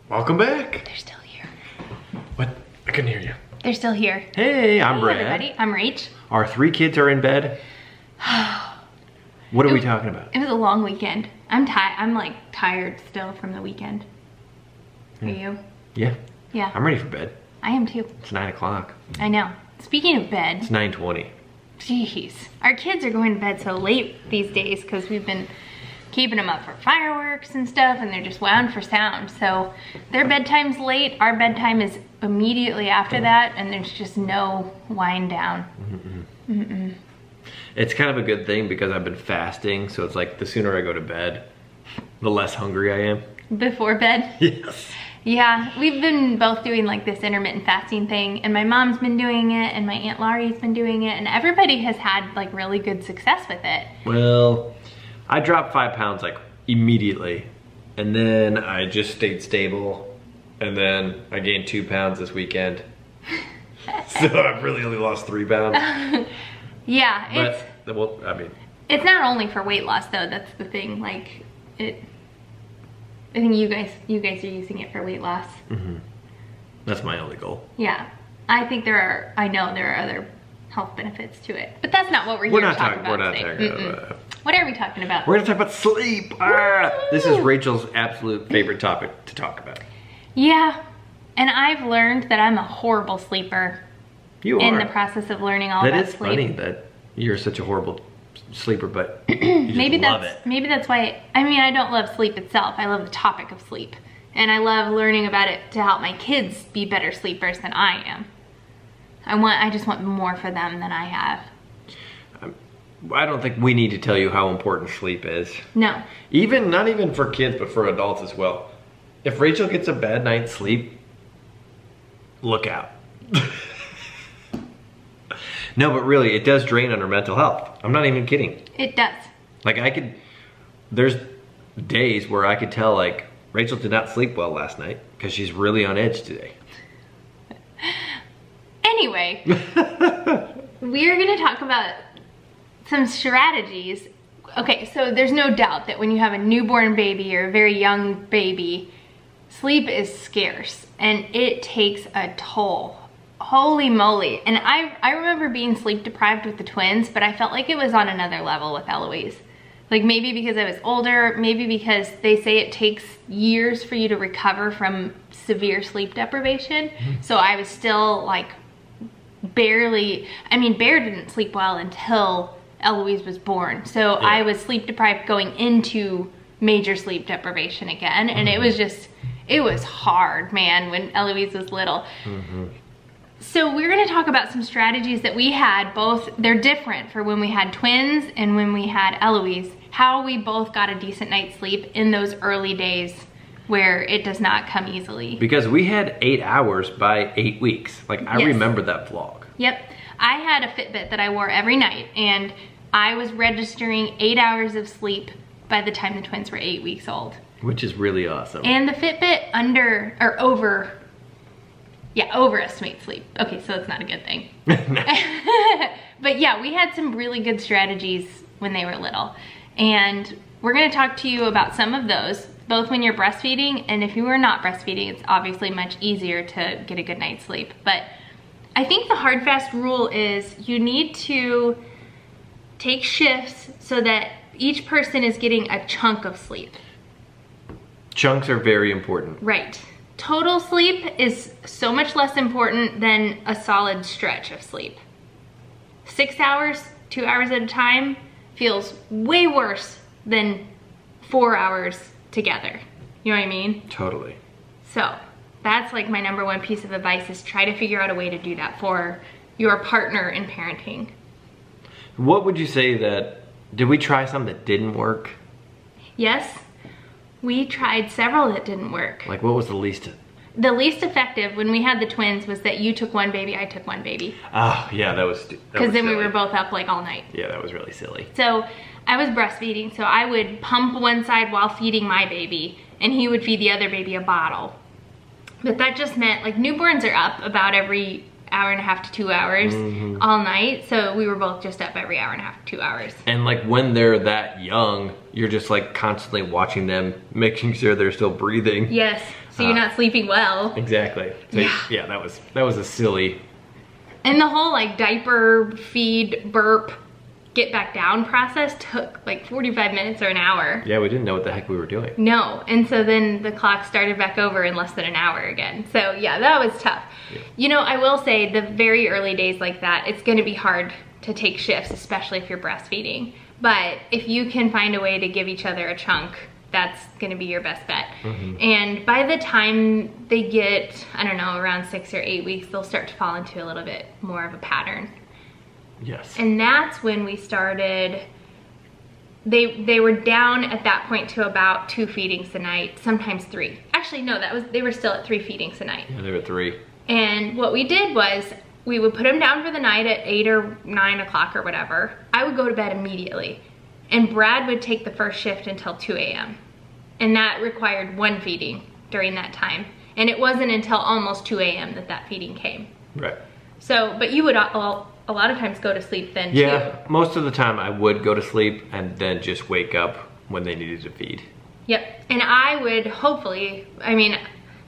Welcome back. They're still here. What? I couldn't hear you. They're still here. Hey, I'm Brad. Everybody, I'm Rach. Our 3 kids are in bed. What are we talking about? It was a long weekend. I'm tired. I'm like tired still from the weekend. Are you? Yeah. Yeah. I'm ready for bed. I am too. It's 9 o'clock. I know. Speaking of bed. It's 9:20. Jeez. Our kids are going to bed so late these days because we've been keeping them up for fireworks and stuff, and they're just wound for sound. So their bedtime's late. Our bedtime is immediately after that, and there's just no wind down. It's kind of a good thing because I've been fasting, so it's like the sooner I go to bed, the less hungry I am. Before bed? Yes. Yeah, we've been both doing like this intermittent fasting thing, and my mom's been doing it, and my Aunt Laurie's been doing it, and everybody has had like really good success with it. Well, I dropped 5 pounds like immediately, and then I just stayed stable, and then I gained 2 pounds this weekend. So I've really only lost 3 pounds. Yeah, but, well, I mean, it's not only for weight loss though. That's the thing. Like I think you guys are using it for weight loss. That's my only goal. Yeah, I think I know there are other health benefits to it, but that's not what we're here to talk about today. We're not talking about. What are we talking about? We're gonna talk about sleep. This is Rachel's absolute favorite topic to talk about. Yeah, and I've learned that I'm a horrible sleeper. You are. In the process of learning all about sleep. That is funny that you're such a horrible sleeper, but you just love it. Maybe that's why, I mean, I don't love sleep itself. I love the topic of sleep. And I love learning about it to help my kids be better sleepers than I am. I just want more for them than I have. I don't think we need to tell you how important sleep is. No. Not even for kids, but for adults as well. If Rachel gets a bad night's sleep, look out. No, but really, it does drain on her mental health. I'm not even kidding. It does. Like there's days where I could tell like, Rachel did not sleep well last night because she's really on edge today. Anyway, we're gonna talk about some strategies. Okay, so there's no doubt that when you have a newborn baby or a very young baby, sleep is scarce and it takes a toll. Holy moly. And I remember being sleep deprived with the twins, but I felt like it was on another level with Eloise. Like maybe because I was older, maybe because they say it takes years for you to recover from severe sleep deprivation. So I was still like Bear didn't sleep well until Eloise was born. So yeah. I was sleep deprived going into major sleep deprivation again. And it was hard, man, when Eloise was little. So we're gonna talk about some strategies that we had, they're different for when we had twins and when we had Eloise, how we both got a decent night's sleep in those early days where it does not come easily. Because we had 8 hours by 8 weeks. Like I remember that vlog. Yep, I had a Fitbit that I wore every night and I was registering 8 hours of sleep by the time the twins were 8 weeks old. Which is really awesome. And the Fitbit overestimate sleep. Okay, so it's not a good thing. But yeah, we had some really good strategies when they were little. And we're gonna talk to you about some of those, both when you're breastfeeding, and if you are not breastfeeding, it's obviously much easier to get a good night's sleep. But I think the hard fast rule is you need to take shifts so that each person is getting a chunk of sleep. Chunks are very important. Right. Total sleep is so much less important than a solid stretch of sleep. 6 hours, 2 hours at a time feels way worse than 4 hours together. You know what I mean? Totally. So that's like my #1 piece of advice is try to figure out a way to do that for your partner in parenting. What would you say did we try some that didn't work? Yes. We tried several that didn't work. Like what was the least? The least effective when we had the twins was that you took one baby, I took one baby. Oh, yeah, that was because then silly. We were both up like all night. Yeah, that was really silly. So I was breastfeeding, so I would pump one side while feeding my baby, and he would feed the other baby a bottle. But that just meant like newborns are up about every hour and a half to 2 hours all night. So we were both just up every hour and a half to 2 hours. And like when they're that young, you're just like constantly watching them, making sure they're still breathing. Yes, so you're not sleeping well. Exactly. So yeah, that was a silly. And the whole like diaper, feed, burp, get back down process took like 45 minutes or an hour. Yeah, we didn't know what the heck we were doing. No, and so then the clock started back over in less than an hour again. So yeah, that was tough. Yeah. You know, I will say the very early days like that, it's gonna be hard to take shifts, especially if you're breastfeeding. But if you can find a way to give each other a chunk, that's gonna be your best bet. And by the time they get, I don't know, around 6 or 8 weeks, they'll start to fall into a little bit more of a pattern. Yes. And that's when we started, they were down at that point to about 2 feedings a night, sometimes 3. Actually, no, they were still at 3 feedings a night. Yeah, they were 3. And what we did was, we would put them down for the night at 8 or 9 o'clock or whatever. I would go to bed immediately. And Brad would take the first shift until 2 a.m. And that required 1 feeding during that time. And it wasn't until almost 2 a.m. that feeding came. Right. So, but you would a lot of times go to sleep then too. Yeah, most of the time I would go to sleep and then just wake up when they needed to feed. Yep, and I would hopefully, I mean,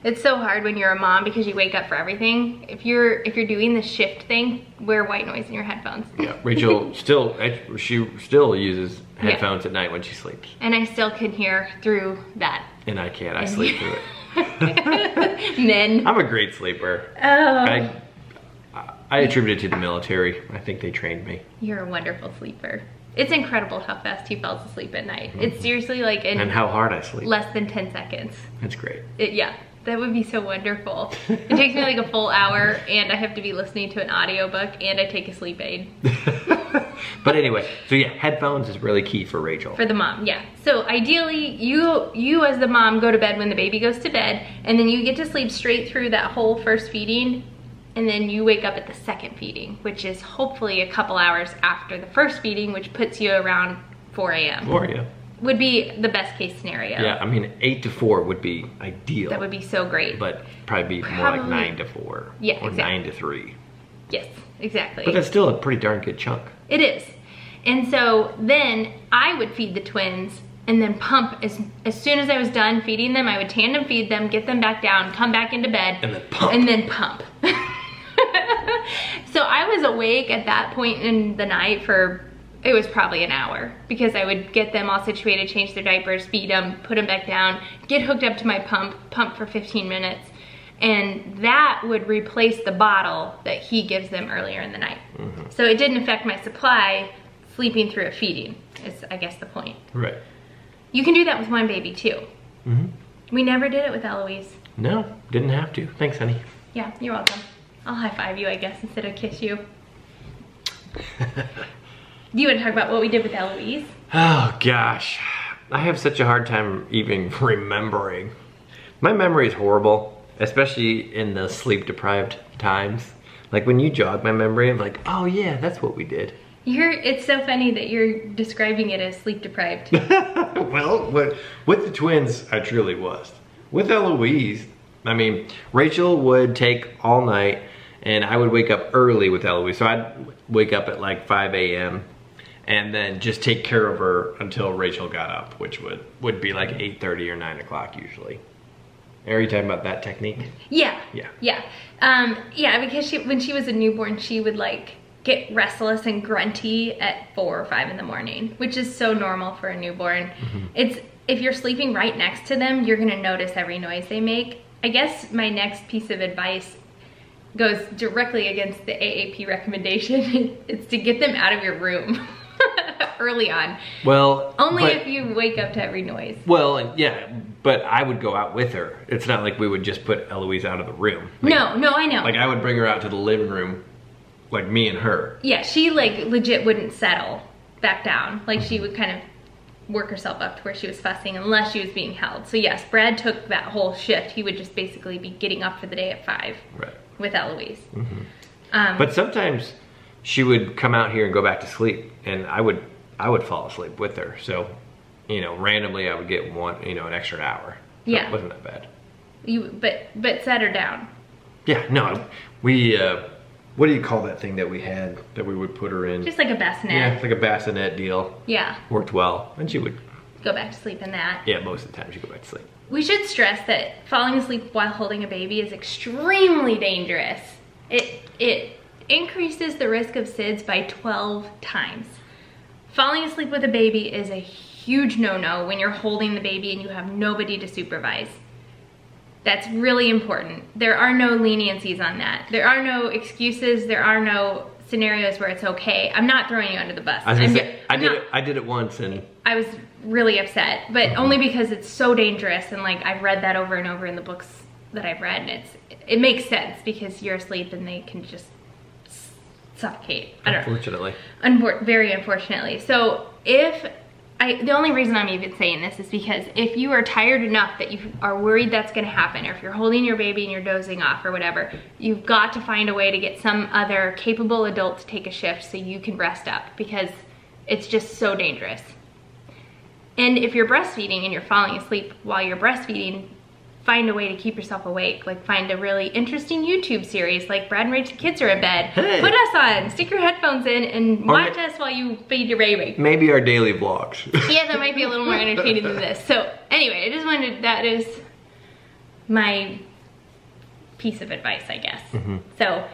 it's so hard when you're a mom because you wake up for everything. If you're doing the shift thing, wear white noise in your headphones. Yeah, Rachel she still uses headphones at night when she sleeps. And I still can hear through that. And I can't, I sleep through it. Men. I'm a great sleeper. Oh. I attribute it to the military. I think they trained me. You're a wonderful sleeper. It's incredible how fast he falls asleep at night. It's seriously like and how hard I sleep. Less than 10 seconds. That's great. Yeah, that would be so wonderful. It takes me like a full hour and I have to be listening to an audiobook and I take a sleep aid. But anyway, so yeah, headphones is really key for Rachel. For the mom, yeah. So ideally, you as the mom go to bed when the baby goes to bed and then you get to sleep straight through that whole first feeding. And then you wake up at the second feeding, which is hopefully a couple hours after the first feeding, which puts you around 4 a.m. 4, yeah. Would be the best case scenario. Yeah, I mean 8 to 4 would be ideal. That would be so great. But probably more like 9 to 4. Yeah, or exactly. 9 to 3. Yes, exactly. But that's still a pretty darn good chunk. It is. And so then I would feed the twins and then pump. As soon as I was done feeding them, I would tandem feed them, get them back down, come back into bed. And then pump. And then pump. So I was awake at that point in the night for, it was probably an hour because I would get them all situated, change their diapers, feed them, put them back down, get hooked up to my pump for 15 minutes. And that would replace the bottle that he gives them earlier in the night. So it didn't affect my supply sleeping through a feeding is I guess the point. Right. You can do that with one baby too. We never did it with Eloise. No, didn't have to. Thanks, honey. Yeah, you're welcome. I'll high five you, I guess, instead of kiss you. Do you want to talk about what we did with Eloise? Oh gosh, I have such a hard time even remembering. My memory is horrible, especially in the sleep deprived times. Like when you jog my memory, I'm like, oh yeah, that's what we did. It's so funny that you're describing it as sleep deprived. Well, with the twins, I truly was. With Eloise, I mean, Rachel would take all night and I would wake up early with Eloise. So I'd wake up at like 5 a.m. and then just take care of her until Rachel got up, which would be like 8:30 or 9 o'clock usually. Are you talking about that technique? Yeah. Yeah. Yeah. Yeah, because when she was a newborn, she would like get restless and grunty at 4 or 5 in the morning, which is so normal for a newborn. If you're sleeping right next to them, you're gonna notice every noise they make. I guess my next piece of advice goes directly against the AAP recommendation. It's to get them out of your room early on. Well, only if you wake up to every noise. Well, yeah, but I would go out with her. It's not like we would just put Eloise out of the room. Like, no, I know. Like I would bring her out to the living room, like me and her. Yeah, she like legit wouldn't settle back down. Like she would kind of work herself up to where she was fussing unless she was being held. So yes, Brad took that whole shift. He would just basically be getting up for the day at 5. Right. With Eloise. But sometimes she would come out here and go back to sleep and I would fall asleep with her. So, you know, randomly I would get an extra hour. So it wasn't that bad. But set her down. Yeah, no, we what do you call that thing that we had that we would put her in? Just like a bassinet. Yeah, like a bassinet deal. Yeah. Worked well, and she would go back to sleep in that. Yeah, most of the time she'd go back to sleep. We should stress that falling asleep while holding a baby is extremely dangerous. It increases the risk of SIDS by 12 times. Falling asleep with a baby is a huge no-no when you're holding the baby and you have nobody to supervise. That's really important. There are no leniencies on that. There are no excuses. There are no scenarios where it's okay. I'm not throwing you under the bus. I did it once and I was really upset, but only because it's so dangerous, and like I've read that over and over in the books that I've read, and it makes sense because you're asleep and they can just suffocate. Unfortunately. Very unfortunately. So the only reason I'm even saying this is because if you are tired enough that you are worried that's gonna happen, or if you're holding your baby and you're dozing off or whatever, you've got to find a way to get some other capable adult to take a shift so you can rest up, because it's just so dangerous. And if you're breastfeeding and you're falling asleep while you're breastfeeding, find a way to keep yourself awake. Like find a really interesting YouTube series, like Brad and Rach, the kids are in bed. Hey. Put us on, stick your headphones in and watch us while you feed your baby. Maybe our daily vlogs. Yeah, that might be a little more entertaining than this. So anyway, I just wanted, that is my piece of advice, I guess. So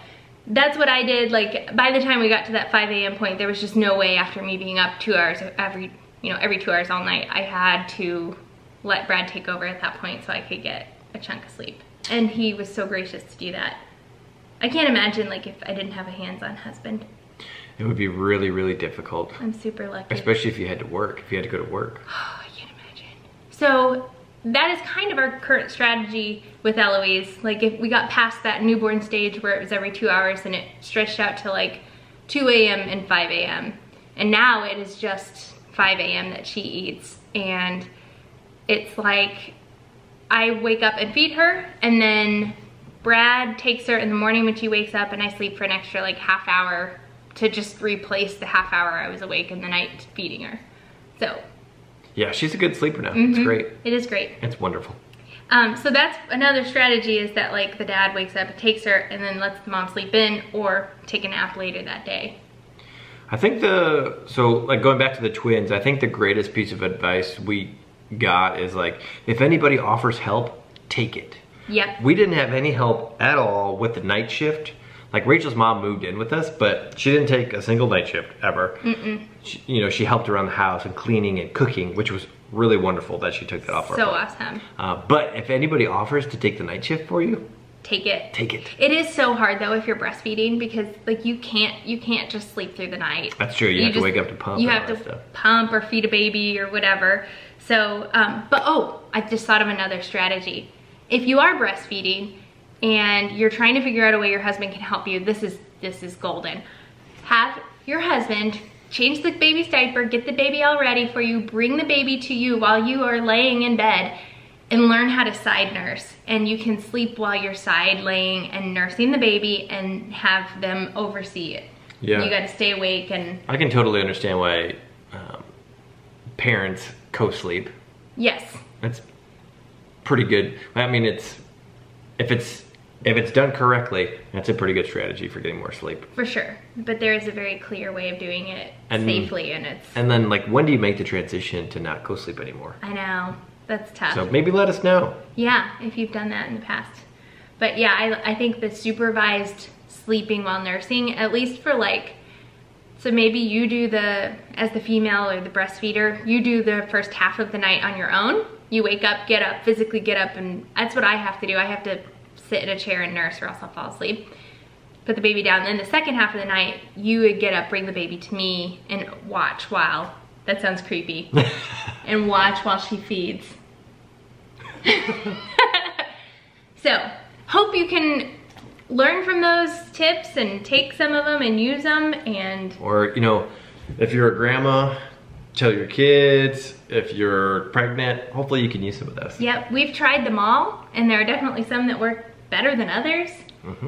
that's what I did. Like by the time we got to that 5 a.m. point, there was just no way, after me being up 2 hours every 2 hours all night, I had to let Brad take over at that point so I could get a chunk of sleep. And he was so gracious to do that. I can't imagine like if I didn't have a hands-on husband. It would be really, really difficult. I'm super lucky. Especially if you had to work, if you had to go to work. Oh, I can't imagine. So that is kind of our current strategy with Eloise. Like if we got past that newborn stage where it was every 2 hours and it stretched out to like 2 a.m. and 5 a.m. And now it is just 5 a.m. that she eats. And it's like I wake up and feed her, and then Brad takes her in the morning when she wakes up, and I sleep for an extra like half hour to just replace the half hour I was awake in the night feeding her. So yeah, she's a good sleeper now. It's great. It is great. It's wonderful. So that's another strategy, is that like the dad wakes up, takes her, and then lets the mom sleep in or take a nap later that day. I think like going back to the twins, I think the greatest piece of advice we got is like, if anybody offers help, take it. Yep. We didn't have any help at all with the night shift. Like Rachel's mom moved in with us, but she didn't take a single night shift ever. She helped around the house and cleaning and cooking, which was really wonderful that she took that off our plate. Awesome. But if anybody offers to take the night shift for you, take it. Take it. It is so hard though if you're breastfeeding, because like you can't just sleep through the night. That's true. You have to wake up to pump. You have to pump or feed a baby or whatever. So, I just thought of another strategy. If you are breastfeeding and you're trying to figure out a way your husband can help you, this is golden. Have your husband change the baby's diaper, get the baby all ready for you, bring the baby to you while you are laying in bed, and learn how to side nurse. And you can sleep while you're side laying and nursing the baby and have them oversee it. Yeah. You gotta stay awake. And I can totally understand why parents co-sleep. Yes. That's pretty good. I mean, if it's done correctly, that's a pretty good strategy for getting more sleep. For sure. But there is a very clear way of doing it safely, and then like, when do you make the transition to not co-sleep anymore? I know. That's tough. So maybe let us know. Yeah, if you've done that in the past. But yeah, I think the supervised sleeping while nursing, at least for like, so maybe you do as the female or the breastfeeder, you do the first half of the night on your own. You wake up, get up, physically get up, and that's what I have to do. I have to sit in a chair and nurse, or else I'll fall asleep. Put the baby down. Then the second half of the night, you would get up, bring the baby to me, and watch while, that sounds creepy, and watch while she feeds. So, hope you can learn from those tips and take some of them and use them. Or, if you're a grandma, tell your kids. If you're pregnant, hopefully you can use some of those. Yep, we've tried them all, and there are definitely some that work better than others.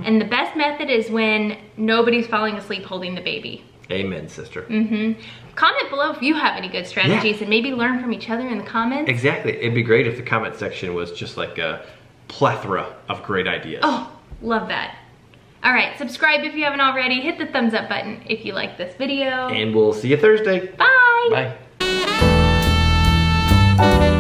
And the best method is when nobody's falling asleep holding the baby. Amen, sister. Comment below if you have any good strategies, and maybe learn from each other in the comments. Exactly. It'd be great if the comment section was just like a plethora of great ideas. Oh, love that. All right, subscribe if you haven't already. Hit the thumbs up button if you like this video. And we'll see you Thursday. Bye. Bye.